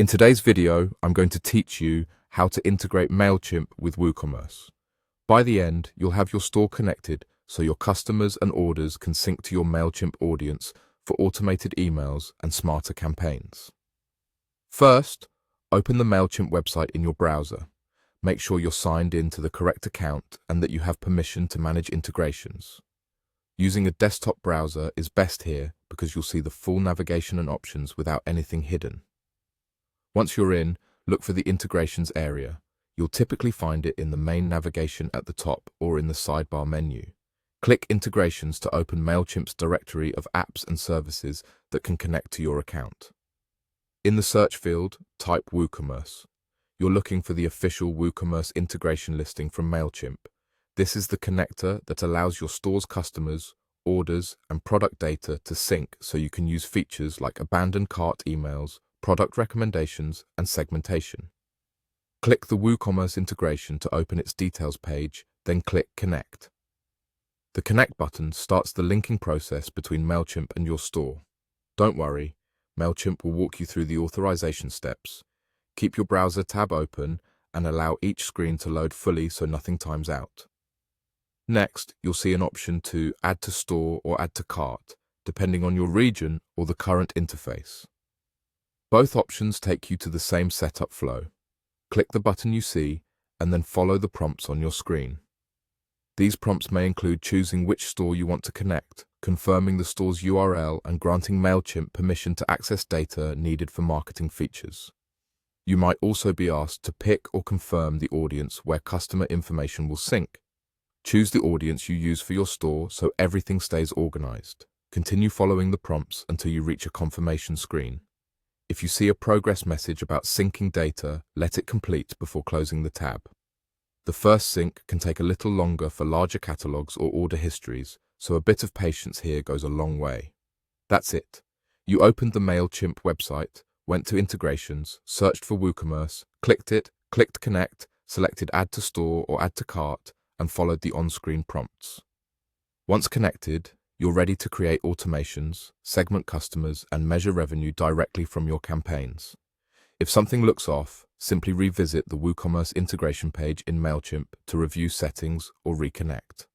In today's video, I'm going to teach you how to integrate Mailchimp with WooCommerce. By the end, you'll have your store connected so your customers and orders can sync to your Mailchimp audience for automated emails and smarter campaigns. First, open the Mailchimp website in your browser. Make sure you're signed in to the correct account and that you have permission to manage integrations. Using a desktop browser is best here because you'll see the full navigation and options without anything hidden. Once you're in, look for the integrations area. You'll typically find it in the main navigation at the top or in the sidebar menu. Click Integrations to open Mailchimp's directory of apps and services that can connect to your account. In the search field, type WooCommerce. You're looking for the official WooCommerce integration listing from Mailchimp. This is the connector that allows your store's customers, orders, and product data to sync so you can use features like abandoned cart emails, product recommendations, and segmentation. Click the WooCommerce integration to open its details page, then click Connect. The Connect button starts the linking process between Mailchimp and your store. Don't worry, Mailchimp will walk you through the authorization steps. Keep your browser tab open and allow each screen to load fully so nothing times out. Next, you'll see an option to Add to Store or Add to Cart, depending on your region or the current interface. Both options take you to the same setup flow. Click the button you see and then follow the prompts on your screen. These prompts may include choosing which store you want to connect, confirming the store's URL, and granting Mailchimp permission to access data needed for marketing features. You might also be asked to pick or confirm the audience where customer information will sync. Choose the audience you use for your store so everything stays organized. Continue following the prompts until you reach a confirmation screen. If you see a progress message about syncing data, let it complete before closing the tab. The first sync can take a little longer for larger catalogs or order histories, so a bit of patience here goes a long way. That's it. You opened the Mailchimp website, went to Integrations, searched for WooCommerce, clicked it, clicked Connect, selected Add to Store or Add to Cart, and followed the on-screen prompts. Once connected, you're ready to create automations, segment customers, and measure revenue directly from your campaigns. If something looks off, simply revisit the WooCommerce integration page in Mailchimp to review settings or reconnect.